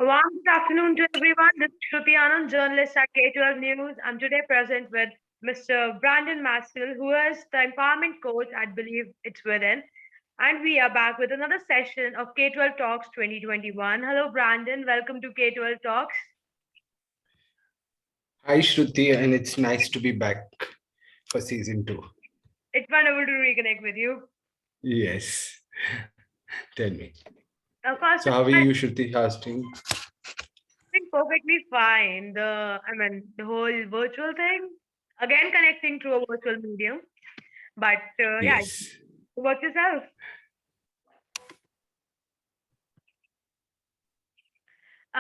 Warm good afternoon to everyone. This is Shruti Anand, journalist at K12 News. I'm today present with Mr. Brandon Maskell, who is the empowerment coach at Believe It's Within. And we are back with another session of K12 Talks 2021. Hello, Brandon. Welcome to K12 Talks. Hi, Shruti, and it's nice to be back for season two. It's wonderful to reconnect with you. Yes, tell me. First, So, how are I you, Shruti? How's things? think perfectly fine. The whole virtual thing, again, connecting through a virtual medium. But yeah, Yes. about yourself.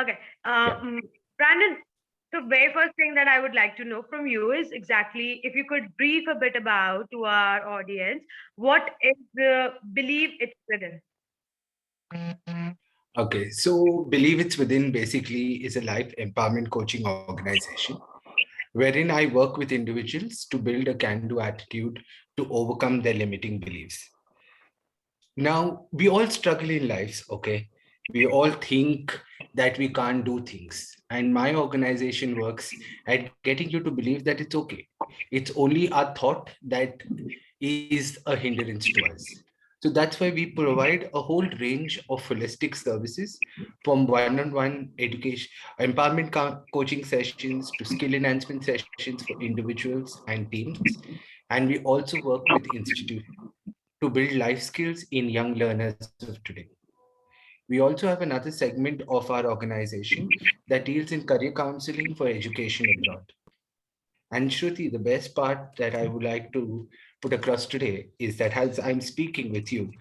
Okay. Yeah. Brandon, the very first thing that I would like to know from you is exactly if you could brief a bit about to our audience what is the believe it's within. Okay. So, Believe It's Within basically is a life empowerment coaching organization wherein I work with individuals to build a can do attitude to overcome their limiting beliefs. Now, we all struggle in lives, okay? We all think that we can't do things. And my organization works at getting you to believe that it's okay. It's only our thought that is a hindrance to us. So that's why we provide a whole range of holistic services from one-on-one education, empowerment coaching sessions to skill enhancement sessions for individuals and teams. And we also work with institutions to build life skills in young learners of today. We also have another segment of our organization that deals in career counseling for education abroad. And Shruti, the best part that I would like to put across today is that as I'm speaking with you,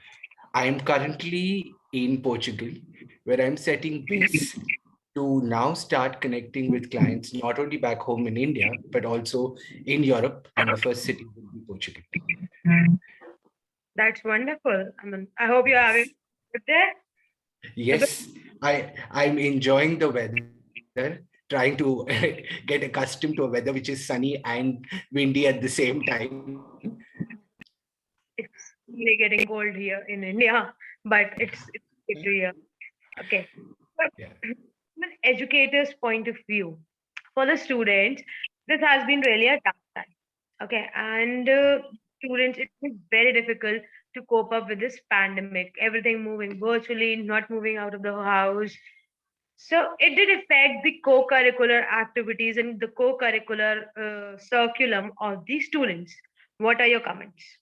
I'm currently in Portugal, where I'm setting base to now start connecting with clients not only back home in India, but also in Europe. And the first city will be Portugal. That's wonderful. I hope you're having Yes. a good day. A good- Yes, I'm enjoying the weather, trying to get accustomed to a weather which is sunny and windy at the same time. It's really getting cold here in India, but it's good to hear. Okay. But Yeah. from an educator's point of view, for the students, this has been really a tough time. Okay, and students, it is very difficult to cope up with this pandemic. Everything moving virtually, not moving out of the house. So it did affect the co-curricular activities and the co-curricular curriculum of the students. What are your comments?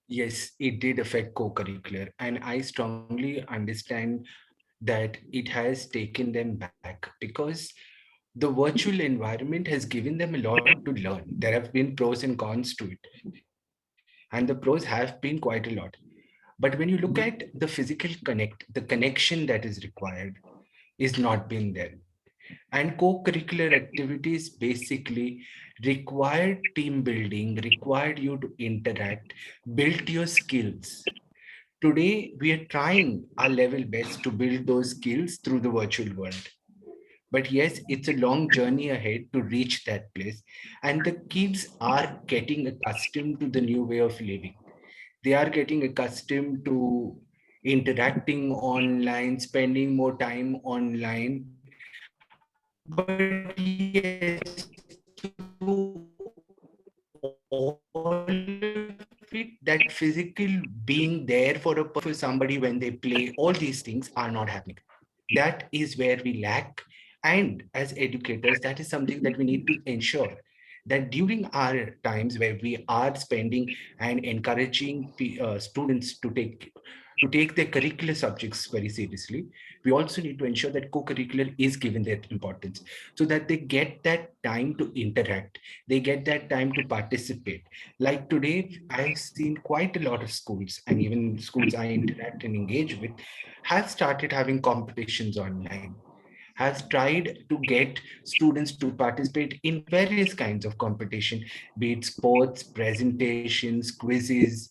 Yes, it did affect co-curricular, and I strongly understand that it has taken them back because the virtual environment has given them a lot to learn. There have been pros and cons to it, and the pros have been quite a lot. But when you look at the physical the connection that is required is not been there. And co-curricular activities basically required team building, required you to interact, build your skills. Today, we are trying our level best to build those skills through the virtual world. But yes, it's a long journey ahead to reach that place. And the kids are getting accustomed to the new way of living. They are getting accustomed to interacting online, spending more time online. But yes, through all of it, that physical being there for a person, for somebody when they play, all these things are not happening. That is where we lack. And as educators, that is something that we need to ensure that during our times where we are spending and encouraging students to take their curricular subjects very seriously, we also need to ensure that co-curricular is given their importance so that they get that time to interact, they get that time to participate. Like today, I've seen quite a lot of schools, and even schools I interact and engage with have started having competitions online, has tried to get students to participate in various kinds of competition, be it sports, presentations, quizzes,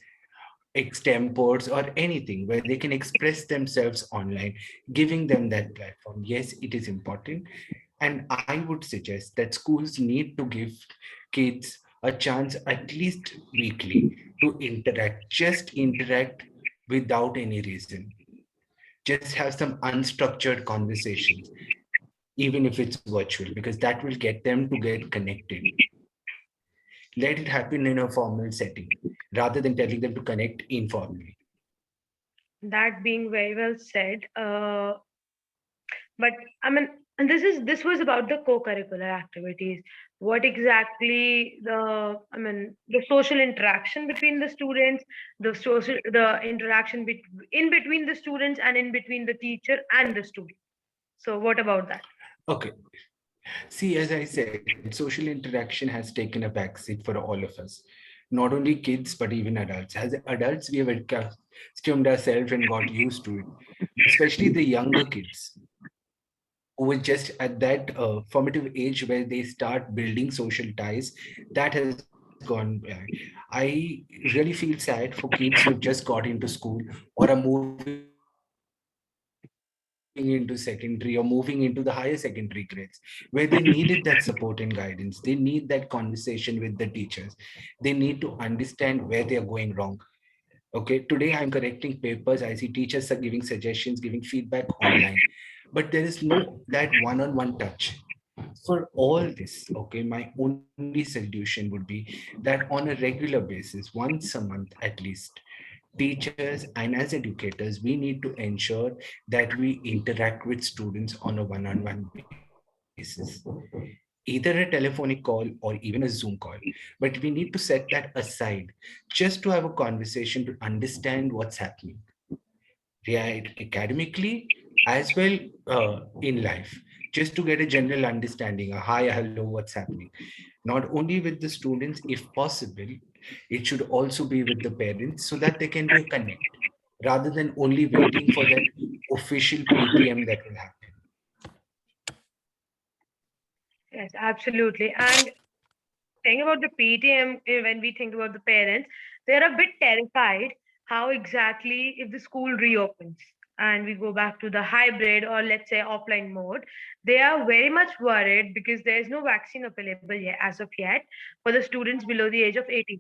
extempores, or anything where they can express themselves online, giving them that platform. Yes, it is important. And I would suggest that schools need to give kids a chance at least weekly to interact, just interact without any reason. Just have some unstructured conversations, even if it's virtual, because that will get them to get connected. Let it happen in a formal setting rather than telling them to connect informally. That being very well said. But I mean, and this was about the co-curricular activities. What exactly the social interaction between the students, the interaction in between the students and in between the teacher and the student. So what about that? Okay. See, as I said, social interaction has taken a backseat for all of us. Not only kids, but even adults. As adults, we have accustomed ourselves and got used to it. Especially the younger kids who are just at that formative age where they start building social ties, that has gone by. I really feel sad for kids who have just got into school or are moving into secondary or moving into the higher secondary grades, where they needed that support and guidance. They need that conversation with the teachers. They need to understand where they are going wrong. Okay, today I'm correcting papers. I see teachers are giving suggestions, giving feedback online, but there is no that one-on-one touch. For all this, okay, my only solution would be that on a regular basis, once a month at least, teachers and as educators, we need to ensure that we interact with students on a one-on-one basis, either a telephonic call or even a Zoom call. But we need to set that aside just to have a conversation to understand what's happening, right? Academically as well in life, just to get a general understanding, a hi, hello, what's happening. Not only with the students, if possible, it should also be with the parents so that there can be a connect, rather than only waiting for that official PTM that will happen. Yes, absolutely. And saying about the PTM, when we think about the parents, they're a bit terrified how exactly if the school reopens and we go back to the hybrid or let's say offline mode, they are very much worried because there is no vaccine available yet as of yet for the students below the age of 18.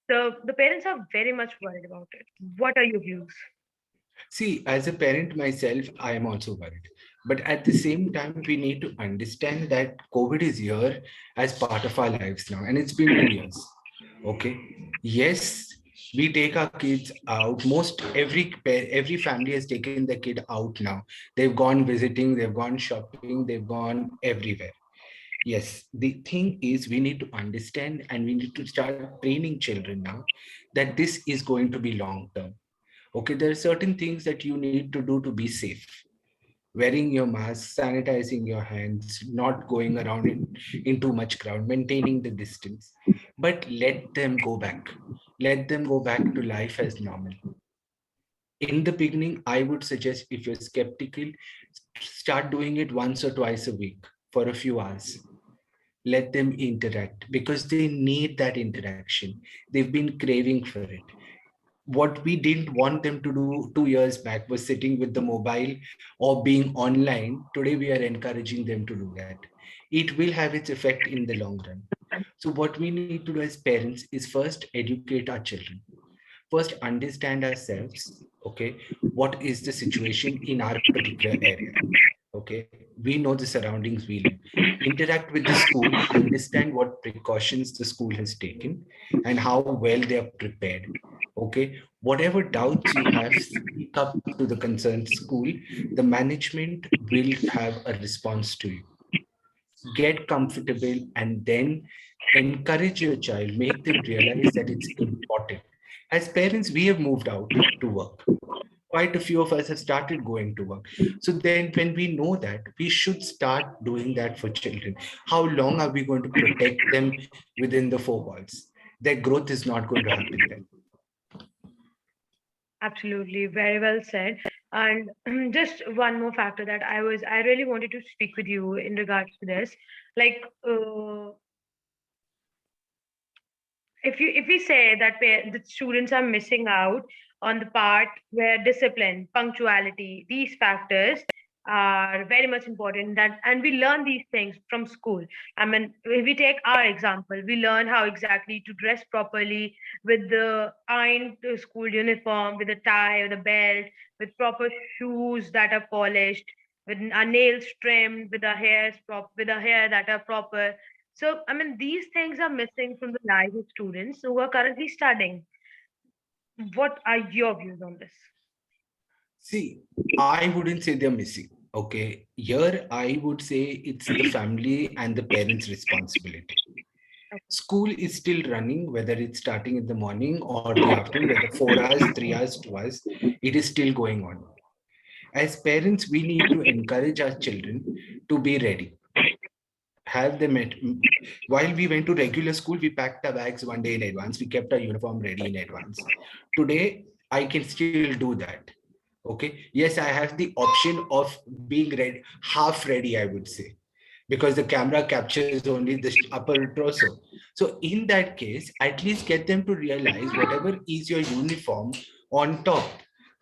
So the parents are very much worried about it. What are your views? See, as a parent myself, I am also worried. But at the same time, we need to understand that COVID is here as part of our lives now, and it's been 2 years. Okay. Yes, we take our kids out. Most every family has taken their kid out now. They've gone visiting, they've gone shopping, they've gone everywhere. Yes, the thing is we need to understand and we need to start training children now that this is going to be long term. Okay, there are certain things that you need to do to be safe. Wearing your mask, sanitizing your hands, not going around in too much crowd, maintaining the distance. But let them go back. Let them go back to life as normal. In the beginning, I would suggest if you're skeptical, start doing it once or twice a week for a few hours. Let them interact because they need that interaction. They've been craving for it. What we didn't want them to do 2 years back was sitting with the mobile or being online. Today, we are encouraging them to do that. It will have its effect in the long run. So, what we need to do as parents is first educate our children, first understand ourselves. Okay, what is the situation in our particular area? Okay, we know the surroundings we live, interact with the school, understand what precautions the school has taken and how well they are prepared. Okay, whatever doubts you have, speak up to the concerned school. The management will have a response to you. Get comfortable and then encourage your child, make them realize that it's important. As parents, we have moved out to work. Quite a few of us have started going to work. So then when we know that, we should start doing that for children. How long are we going to protect them within the four walls? Their growth is not going to happen then. Absolutely, very well said. And just one more factor that I really wanted to speak with you in regards to this. Like, if we say that the students are missing out on the part where discipline, punctuality, these factors are very much important, that and we learn these things from school. I mean, if we take our example, we learn how exactly to dress properly with the ironed school uniform, with a tie, with a belt, with proper shoes that are polished, with our nails trimmed, with our with our hair that are proper. So I mean, these things are missing from the lives of students who are currently studying. What are your views on this? See, I wouldn't say they're missing. Okay. Here, I would say it's the family and the parents' responsibility. School is still running, whether it's starting in the morning or the afternoon, whether 4 hours, 3 hours, 2 hours, it is still going on. As parents, we need to encourage our children to be ready. Have them at, while we went to regular school, we packed our bags one day in advance. We kept our uniform ready in advance. Today, I can still do that. Okay. Yes, I have the option of being ready, half ready, I would say, because the camera captures only the upper torso. So in that case, at least get them to realize whatever is your uniform on top,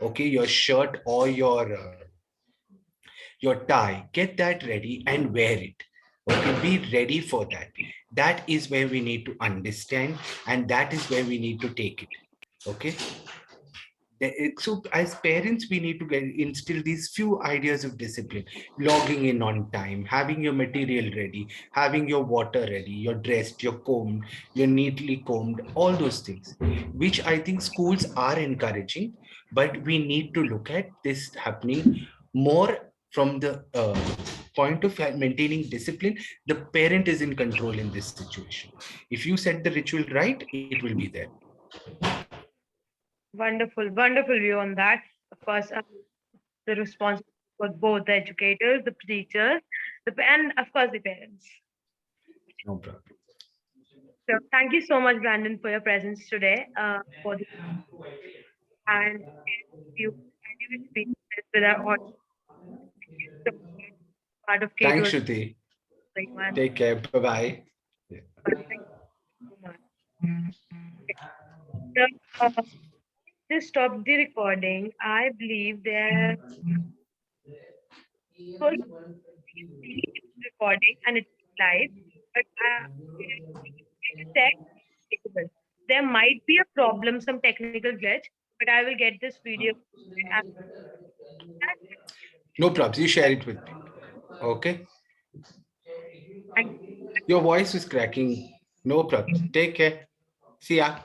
okay, your shirt or your tie, get that ready and wear it. Okay, be ready for that. That is where we need to understand, and that is where we need to take it. Okay. So as parents, we need to get instill these few ideas of discipline: logging in on time, having your material ready, having your water ready, you're dressed, you're combed, you're neatly combed, all those things, which I think schools are encouraging. But we need to look at this happening more from the point of maintaining discipline. The parent is in control in this situation. If you set the ritual right, it will be there. Wonderful, wonderful view on that. Of course, the responsibility for both the educators, the teachers, and of course the parents. No problem. So thank you so much, Brandon, for your presence today. For the and you and your experiences with our audience. So part of Thanks, K12 Shruti. everyone. Take care. Bye bye. Thank you so much. Okay. So, just stop the recording. I believe there first recording and it's live, but check. There might be a problem, some technical glitch, but I will get this video. And No problems. You share it with me. Okay. thank Your voice is cracking. No problems. Take care. See ya.